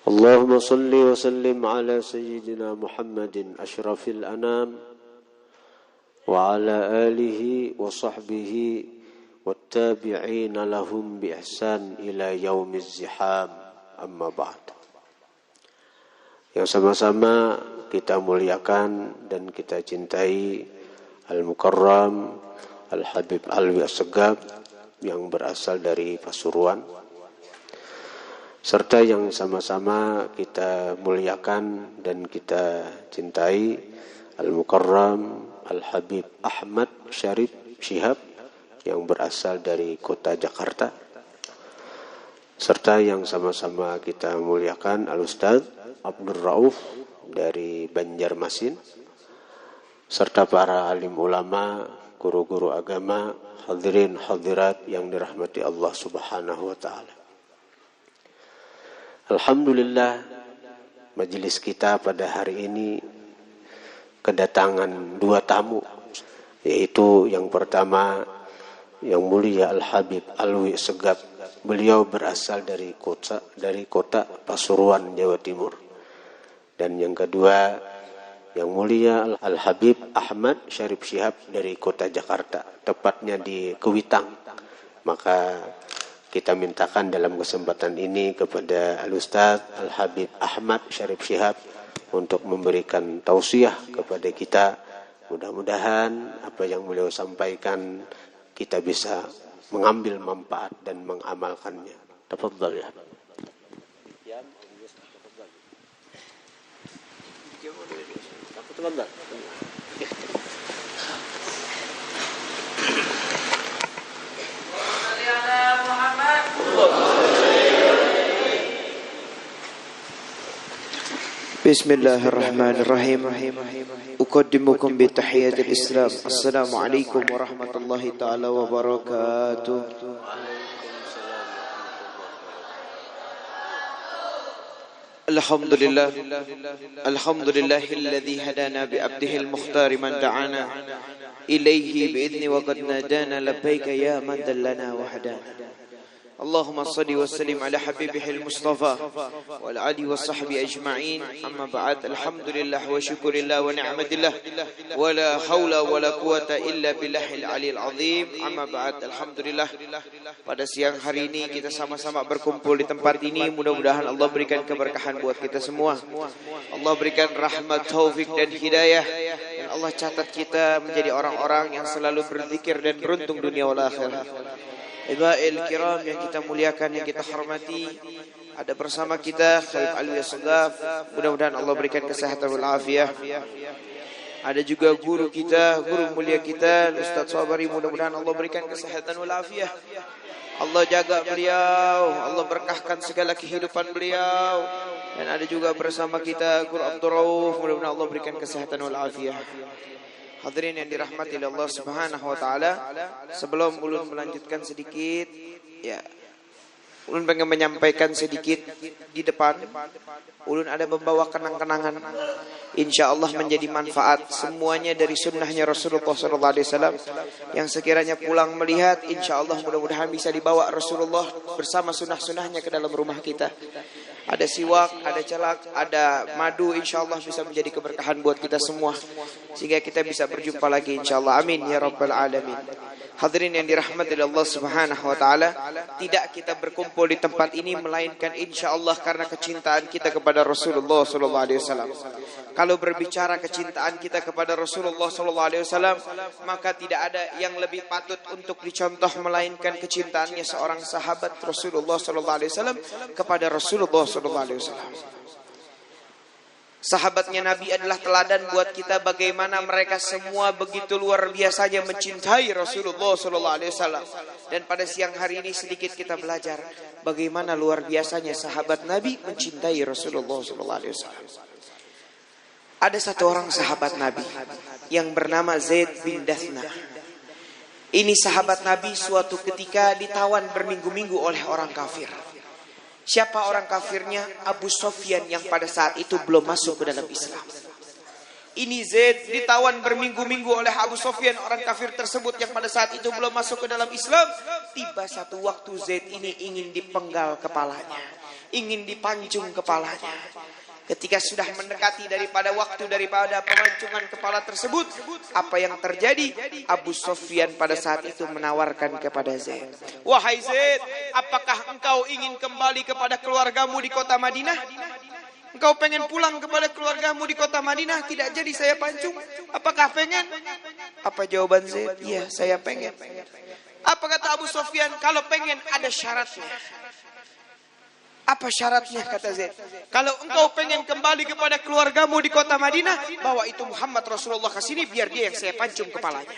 اللهم صل وسلم على سيدنا محمد أشرف الأنام وعلى آله وصحبه والتابعين لهم بإحسان إلى يوم الزحام أما بعد. Yang sama-sama kita muliakan dan kita cintai Al-Mukarram Al-Habib Alwi Assegaf yang berasal dari Pasuruan, serta yang sama-sama kita muliakan dan kita cintai Al-Mukarram Al-Habib Ahmad Syarif Shihab yang berasal dari kota Jakarta, serta yang sama-sama kita muliakan Al-Ustadz Abdul Rauf dari Banjarmasin, serta para alim ulama, guru-guru agama, hadirin hadirat yang dirahmati Allah Subhanahu wa taala. Alhamdulillah, majelis kita pada hari ini kedatangan dua tamu, yaitu yang pertama yang mulia Al-Habib Alwi Assegaf. Beliau berasal dari kota Pasuruan, Jawa Timur. Dan yang kedua yang mulia Al-Habib Ahmad Syarif Shihab dari kota Jakarta, tepatnya di Kewitang. Maka kita mintakan dalam kesempatan ini kepada Al-Ustadz Al-Habib Ahmad Syarif Shihab untuk memberikan tausiah kepada kita. Mudah-mudahan apa yang beliau sampaikan kita bisa mengambil manfaat dan mengamalkannya. Tafadhal ya. Tafadhal. Bismillahirrahmanirrahim. Uqaddimukum bi tahiyatil Islam. Assalamualaikum warahmatullahi taala wabarakatuh. Alhamdulillah. Alhamdulillahilladzi hadana bi abdihil mukhtar man da'ana ilaihi bi idzni wa qad nadana labbaika ya man dallana wa hadana. Allahumma salli wa sallim ala habibihil Mustafa wa ala alihi wa sahbihi ajma'in. Amma ba'd. Alhamdulillah wa syukurillah wa ni'matillah wa la hawla wa la quwata illa billahil aliyil azim. Amma ba'd. Alhamdulillah, pada siang hari ini kita sama-sama berkumpul di tempat ini. Mudah-mudahan Allah berikan keberkahan buat kita semua. Allah berikan rahmat, taufik dan hidayah, dan Allah catat kita menjadi orang-orang yang selalu berzikir dan beruntung dunia wal akhirah. Ibail kiram yang kita muliakan, yang kita hormati, ada bersama kita Habib Alwi Assegaf. Mudah-mudahan Allah berikan kesehatan wal afiah. Ada juga guru kita, guru mulia kita Ustaz Sabari. Mudah-mudahan Allah berikan kesehatan wal afiah. Allah jaga beliau, Allah berkahkan segala kehidupan beliau. Dan ada juga bersama kita Guru Abdul Rauf. Mudah-mudahan Allah berikan kesehatan wal afiah. Hadirin yang dirahmati Allah Subhanahu wa taala, sebelum ulun melanjutkan sedikit, ya, ulun pengen menyampaikan sedikit di depan. Ulun ada membawa kenang-kenangan, insyaallah menjadi manfaat, semuanya dari sunnahnya Rasulullah sallallahu alaihi wasallam. Yang sekiranya pulang melihat, insyaallah mudah-mudahan bisa dibawa Rasulullah bersama sunnah-sunnahnya ke dalam rumah kita. Ada siwak, ada celak, ada madu, insyaallah bisa menjadi keberkahan buat kita semua, sehingga kita bisa berjumpa lagi insyaallah. Amin ya rabbal alamin. Hadirin yang dirahmati Allah Subhanahu wa taala, tidak kita berkumpul di tempat ini melainkan insyaallah karena kecintaan kita kepada Rasulullah sallallahu alaihi wasallam. Kalau berbicara kecintaan kita kepada Rasulullah sallallahu alaihi wasallam, maka tidak ada yang lebih patut untuk dicontoh melainkan kecintaannya seorang sahabat Rasulullah sallallahu alaihi wasallam kepada Rasulullah sallallahu alaihi wasallam. Sahabatnya Nabi adalah teladan buat kita bagaimana mereka semua begitu luar biasanya mencintai Rasulullah sallallahu alaihi wasallam. Dan pada siang hari ini sedikit kita belajar bagaimana luar biasanya sahabat Nabi mencintai Rasulullah sallallahu alaihi wasallam. Ada satu orang sahabat Nabi yang bernama Zaid bin Dathna. Ini sahabat Nabi suatu ketika ditawan berminggu-minggu oleh orang kafir. Siapa orang kafirnya? Abu Sufyan yang pada saat itu belum masuk ke dalam Islam. Ini Zaid ditawan berminggu-minggu oleh Abu Sufyan, orang kafir tersebut yang pada saat itu belum masuk ke dalam Islam. Tiba satu waktu Zaid ini ingin dipenggal kepalanya. ingin dipancung kepalanya. Ketika sudah mendekati daripada waktu daripada pemancingan kepala tersebut, apa yang terjadi? Abu Sufyan pada saat itu menawarkan kepada Zaid, "Wahai Zaid, apakah engkau ingin kembali kepada keluargamu di kota Madinah? Engkau pengen pulang kepada keluargamu di kota Madinah, tidak jadi saya pancung. Apakah pengen?" Apa jawaban Zaid? "Iya, saya pengen." Apa kata Abu Sufyan? "Kalau pengen ada syaratnya." "Apa syaratnya?" kata Zaid. "Kalau engkau pengen kembali kepada keluargamu di kota Madinah, bawa itu Muhammad Rasulullah ke sini, biar dia yang saya pancung kepalanya.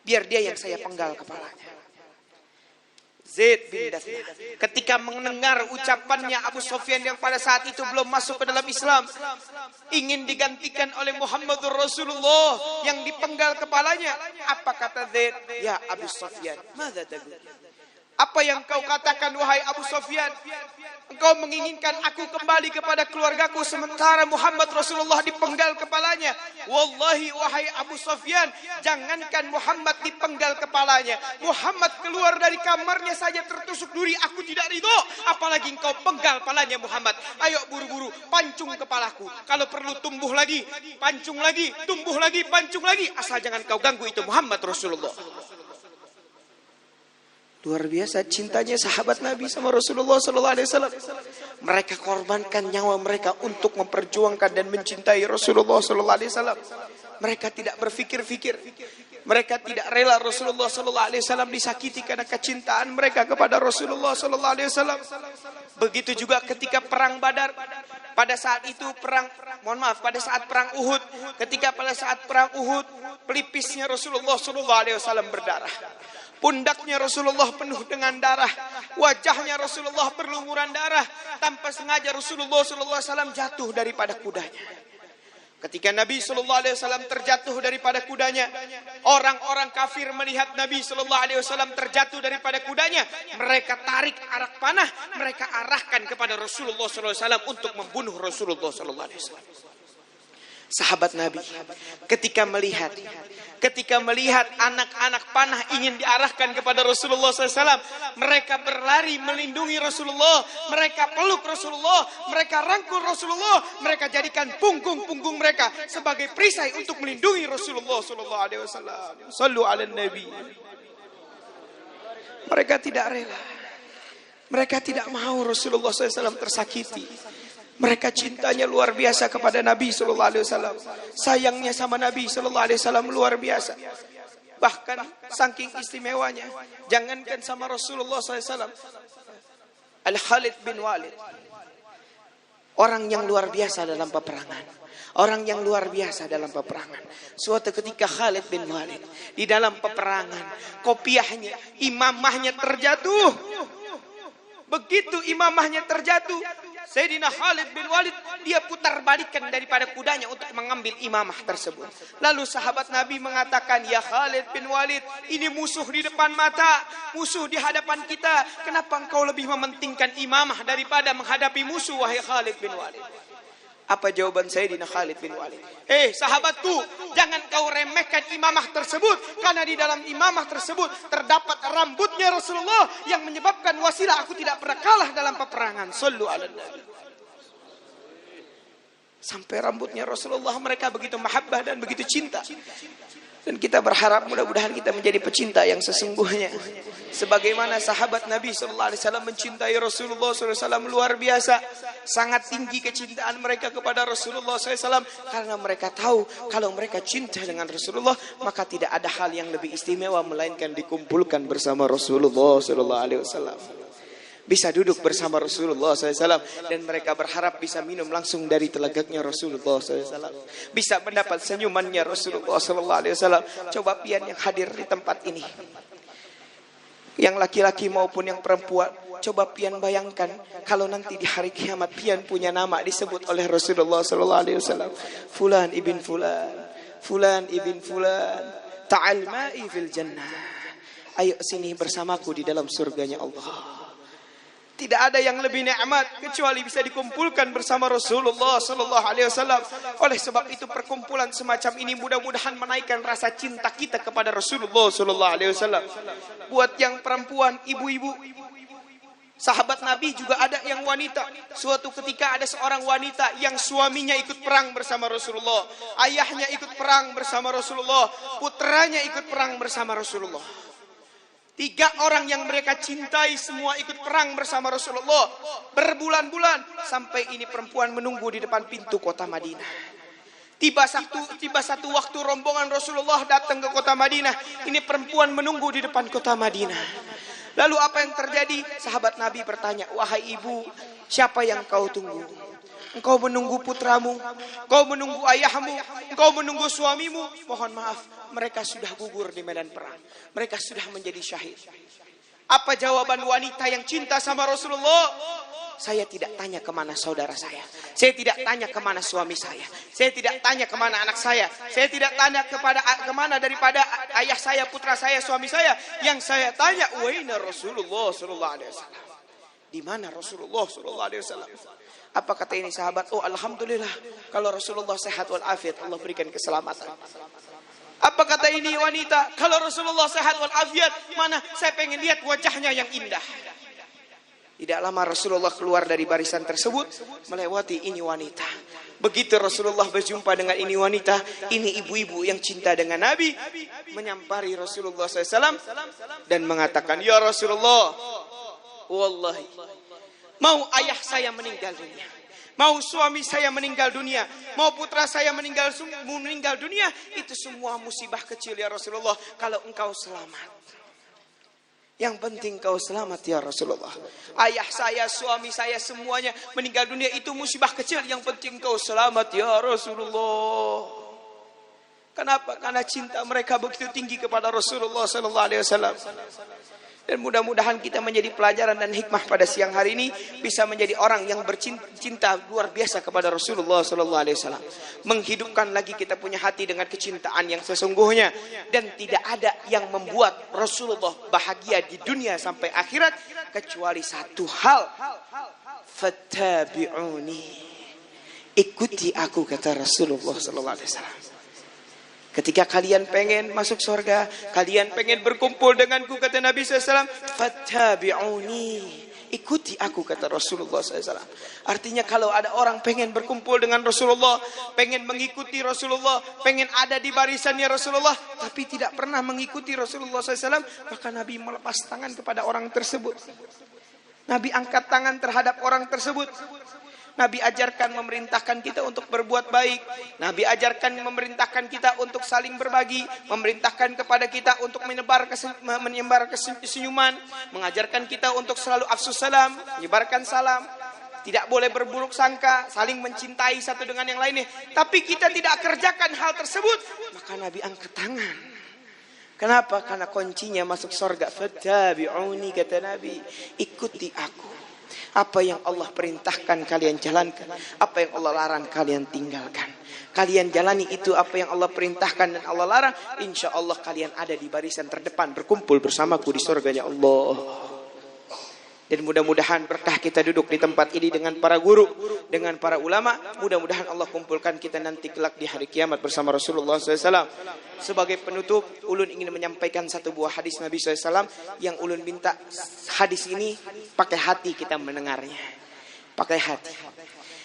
Biar dia yang saya penggal kepalanya." Zaid bin Dathna ketika mendengar ucapannya Abu Sufyan yang pada saat itu belum masuk ke dalam Islam, ingin digantikan oleh Muhammadur Rasulullah yang dipenggal kepalanya. Apa kata Zaid? "Ya Abu Sufyan, madza taqul?" Apa yang kau katakan wahai Abu Sufyan? Engkau menginginkan aku kembali kepada keluargaku sementara Muhammad Rasulullah dipenggal kepalanya. Wallahi wahai Abu Sufyan, jangankan Muhammad dipenggal kepalanya, Muhammad keluar dari kamarnya saja tertusuk duri, aku tidak ridho. Apalagi engkau penggal kepalanya Muhammad. Ayo buru-buru pancung kepalaku. Kalau perlu tumbuh lagi, pancung lagi, tumbuh lagi, pancung lagi. Asal jangan kau ganggu itu Muhammad Rasulullah. Luar biasa cintanya sahabat Nabi sama Rasulullah sallallahu alaihi wasallam. Mereka korbankan nyawa mereka untuk memperjuangkan dan mencintai Rasulullah sallallahu alaihi wasallam. Mereka tidak berfikir-fikir. Mereka tidak rela Rasulullah sallallahu alaihi wasallam disakiti karena kecintaan mereka kepada Rasulullah sallallahu alaihi wasallam. Begitu juga ketika perang Badar. Pada saat itu pada saat perang Uhud, ketika pada saat perang Uhud, pelipisnya Rasulullah sallallahu alaihi wasallam berdarah. Pundaknya Rasulullah penuh dengan darah, wajahnya Rasulullah berlumuran darah. Tanpa sengaja Rasulullah SAW jatuh daripada kudanya. Ketika Nabi SAW terjatuh daripada kudanya, orang-orang kafir melihat Nabi SAW terjatuh daripada kudanya, mereka tarik arak panah, mereka arahkan kepada Rasulullah SAW untuk membunuh Rasulullah SAW. Sahabat Nabi ketika melihat anak-anak panah ingin diarahkan kepada Rasulullah SAW, mereka berlari melindungi Rasulullah, mereka peluk Rasulullah, mereka rangkul Rasulullah, mereka jadikan punggung-punggung mereka sebagai perisai untuk melindungi Rasulullah SAW. Sallu ala Nabi. Mereka tidak rela, mereka tidak mau Rasulullah SAW tersakiti. Mereka cintanya luar biasa kepada Nabi sallallahu alaihi wasallam. Sayangnya sama Nabi sallallahu alaihi wasallam luar biasa. Bahkan saking istimewanya, jangankan sama Rasulullah sallallahu alaihi wasallam, Al-Khalid bin Walid, orang yang luar biasa dalam peperangan. Orang yang luar biasa dalam peperangan. Suatu ketika Khalid bin Walid di dalam peperangan, kopiahnya, imamahnya terjatuh. Begitu imamahnya terjatuh, Sayyidina Khalid bin Walid dia putar balikan daripada kudanya untuk mengambil imamah tersebut. Lalu sahabat Nabi mengatakan, "Ya Khalid bin Walid, ini musuh di depan mata, musuh di hadapan kita. Kenapa engkau lebih mementingkan imamah daripada menghadapi musuh, wahai Khalid bin Walid?" Apa jawaban Sayyidina Khalid bin Walid? Sahabatku, jangan kau remehkan imamah tersebut, karena di dalam imamah tersebut terdapat rambutnya Rasulullah yang menyebabkan wasilah aku tidak pernah kalah dalam peperangan. Sallu ala Nabi. Sampai rambutnya Rasulullah mereka begitu mahabbah dan begitu cinta. Dan kita berharap mudah-mudahan kita menjadi pecinta yang sesungguhnya. Sebagaimana sahabat Nabi SAW mencintai Rasulullah SAW luar biasa. Sangat tinggi kecintaan mereka kepada Rasulullah SAW. Karena mereka tahu kalau mereka cinta dengan Rasulullah, maka tidak ada hal yang lebih istimewa melainkan dikumpulkan bersama Rasulullah SAW. Bisa duduk bersama Rasulullah SAW, dan mereka berharap bisa minum langsung dari telaganya Rasulullah SAW. Bisa mendapat senyumannya Rasulullah SAW. Coba pian yang hadir di tempat ini, yang laki-laki maupun yang perempuan, coba pian bayangkan kalau nanti di hari kiamat pian punya nama disebut oleh Rasulullah SAW. Fulan ibn Fulan, Fulan ibn Fulan, ta'al ma'i fil jannah. Ayo sini bersamaku di dalam surganya Allah. Tidak ada yang lebih nikmat kecuali bisa dikumpulkan bersama Rasulullah sallallahu alaihi wasallam. Oleh sebab itu perkumpulan semacam ini mudah-mudahan menaikkan rasa cinta kita kepada Rasulullah sallallahu alaihi wasallam. Buat yang perempuan, ibu-ibu, Sahabat Nabi juga ada yang wanita. Suatu ketika ada seorang wanita yang suaminya ikut perang bersama Rasulullah. Ayahnya ikut perang bersama Rasulullah. Putranya ikut perang bersama Rasulullah. 3 orang yang mereka cintai semua ikut perang bersama Rasulullah. Berbulan-bulan. Sampai ini perempuan menunggu di depan pintu kota Madinah. Tiba satu waktu rombongan Rasulullah datang ke kota Madinah. Ini perempuan menunggu di depan kota Madinah. Lalu apa yang terjadi? Sahabat Nabi bertanya, wahai ibu, siapa yang kau tunggu? Engkau menunggu putramu, engkau menunggu ayahmu, engkau menunggu suamimu. Mohon maaf, mereka sudah gugur di medan perang. Mereka sudah menjadi syahid. Apa jawaban wanita yang cinta sama Rasulullah? Saya tidak tanya kemana saudara saya. Saya tidak tanya kemana suami saya. Saya tidak tanya kemana anak saya. Saya tidak tanya kemana daripada ayah saya, putra saya, suami saya. Yang saya tanya, waina Rasulullah sallallahu alaihi wasallam. Di mana Rasulullah sallallahu alaihi wasallam? Apa kata ini sahabat? Oh, alhamdulillah, kalau Rasulullah sehat walafiat, Allah berikan keselamatan. Apa kata ini wanita? Kalau Rasulullah sehat walafiat, mana saya pengen lihat wajahnya yang indah. Tidak lama Rasulullah keluar dari barisan tersebut, melewati ini wanita. Begitu Rasulullah berjumpa dengan ini wanita, ini ibu-ibu yang cinta dengan Nabi, menyampari Rasulullah SAW dan mengatakan, ya Rasulullah, wallahi, mau ayah saya meninggal dunia, mau suami saya meninggal dunia, mau putra saya meninggal dunia, itu semua musibah kecil ya Rasulullah, kalau engkau selamat. Yang penting kau selamat ya Rasulullah. Ayah saya, suami saya, semuanya meninggal dunia, itu musibah kecil. Yang penting kau selamat ya Rasulullah. Kenapa? Karena cinta mereka begitu tinggi kepada Rasulullah sallallahu alaihi wasallam. Dan mudah-mudahan kita menjadi pelajaran dan hikmah pada siang hari ini, bisa menjadi orang yang bercinta luar biasa kepada Rasulullah sallallahu alaihi wasallam. Menghidupkan lagi kita punya hati dengan kecintaan yang sesungguhnya, dan tidak ada yang membuat Rasulullah bahagia di dunia sampai akhirat kecuali satu hal. Fattabi'uni. Ikuti aku, kata Rasulullah sallallahu alaihi wasallam. Ketika kalian pengen masuk surga, kalian pengen berkumpul denganku, kata Nabi SAW, fattabi'uni, ikuti aku, kata Rasulullah SAW. Artinya kalau ada orang pengen berkumpul dengan Rasulullah, pengen mengikuti Rasulullah, pengen ada di barisannya Rasulullah, tapi tidak pernah mengikuti Rasulullah SAW, maka Nabi melepas tangan kepada orang tersebut. Nabi angkat tangan terhadap orang tersebut. Nabi ajarkan, memerintahkan kita untuk berbuat baik. Nabi ajarkan, memerintahkan kita untuk saling berbagi. Memerintahkan kepada kita untuk menyebar kesenyuman. Mengajarkan kita untuk selalu afsus salam, menyebarkan salam. Tidak boleh berburuk sangka, saling mencintai satu dengan yang lainnya. Tapi kita tidak kerjakan hal tersebut, maka Nabi angkat tangan. Kenapa? Karena kuncinya masuk surga. Fattabi'uni, kata Nabi, ikuti aku. Apa yang Allah perintahkan kalian jalankan, apa yang Allah larang kalian tinggalkan. Kalian jalani itu apa yang Allah perintahkan dan Allah larang, insya Allah kalian ada di barisan terdepan berkumpul bersamaku di surganya Allah. Dan mudah-mudahan berkah kita duduk di tempat ini dengan para guru, dengan para ulama. Mudah-mudahan Allah kumpulkan kita nanti kelak di hari kiamat bersama Rasulullah SAW. Sebagai penutup, ulun ingin menyampaikan satu buah hadis Nabi SAW yang ulun minta hadis ini pakai hati kita mendengarnya. Pakai hati.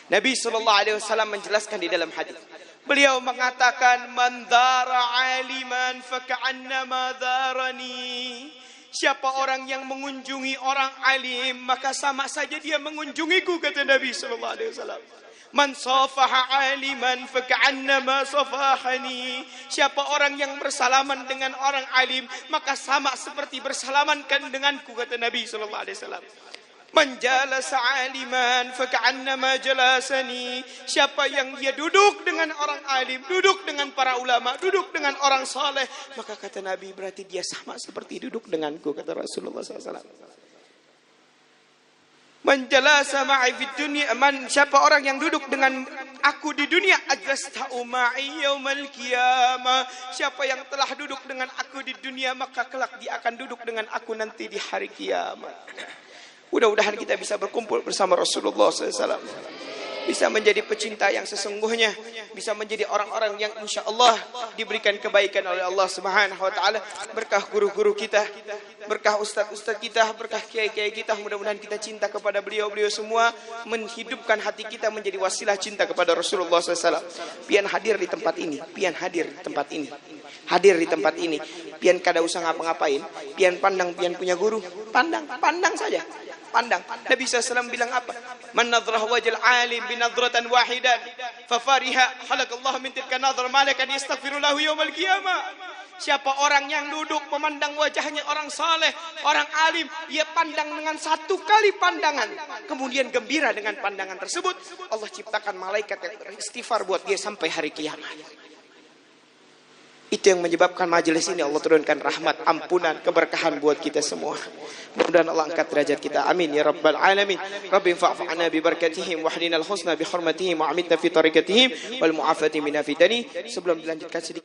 Nabi SAW menjelaskan di dalam hadis. Beliau mengatakan, man dara aliman faka'annama darani. Siapa orang yang mengunjungi orang alim, maka sama saja dia mengunjungiku, kata Nabi sallallahu alaihi wasallam. Man safaha aliman faka'annama safahani. Siapa orang yang bersalaman dengan orang alim, maka sama seperti bersalaman denganku, kata Nabi sallallahu alaihi wasallam. Man jalasa aliman faka'annama jalasani. Siapa yang dia duduk dengan orang alim, duduk dengan para ulama, duduk dengan orang saleh, maka kata Nabi berarti dia sama seperti duduk denganku, kata Rasulullah SAW. Man jalasa ma'i fid dunya, siapa orang yang duduk dengan aku di dunia, ajlastahu ma'i yaumal qiyamah. Siapa yang telah duduk dengan aku di dunia, maka kelak dia akan duduk dengan aku nanti di hari kiamat. Mudah-mudahan kita bisa berkumpul bersama Rasulullah SAW. bisa menjadi pecinta yang sesungguhnya, bisa menjadi orang-orang yang insya Allah diberikan kebaikan oleh Allah Subhanahu wa taala. Berkah guru-guru kita, berkah ustaz-ustaz kita, berkah kiai-kiai kita, mudah-mudahan kita cinta kepada beliau-beliau semua, menghidupkan hati kita menjadi wasilah cinta kepada Rasulullah SAW. Pian hadir di tempat ini, pian hadir di tempat ini, hadir di tempat ini, pian kada usah ngapa-ngapain, pian pandang, pian punya guru, pandang saja. Pandang. Nabi SAW bilang apa? Man nadrah wajal alim binadratan wahidan fafariha khalaqallahu min tilka nadhr malakan yastaghfiru lahu yaumal qiyamah. Siapa orang yang duduk memandang wajahnya orang saleh, orang alim, dia pandang dengan satu kali pandangan, kemudian gembira dengan pandangan tersebut, Allah ciptakan malaikat yang beristighfar buat dia sampai hari kiamat. Itu yang menyebabkan majelis ini Allah turunkan rahmat, ampunan, keberkahan buat kita semua. Mudah-mudahan Allah angkat derajat kita. Amin ya rabbal alamin. Rabbi fa'fa'na bi barakatihim wa hdinal husna bi hurmatihim wa amitna fi tariqatihim wal mu'afati min afidani. Sebelum dilanjutkan sedikit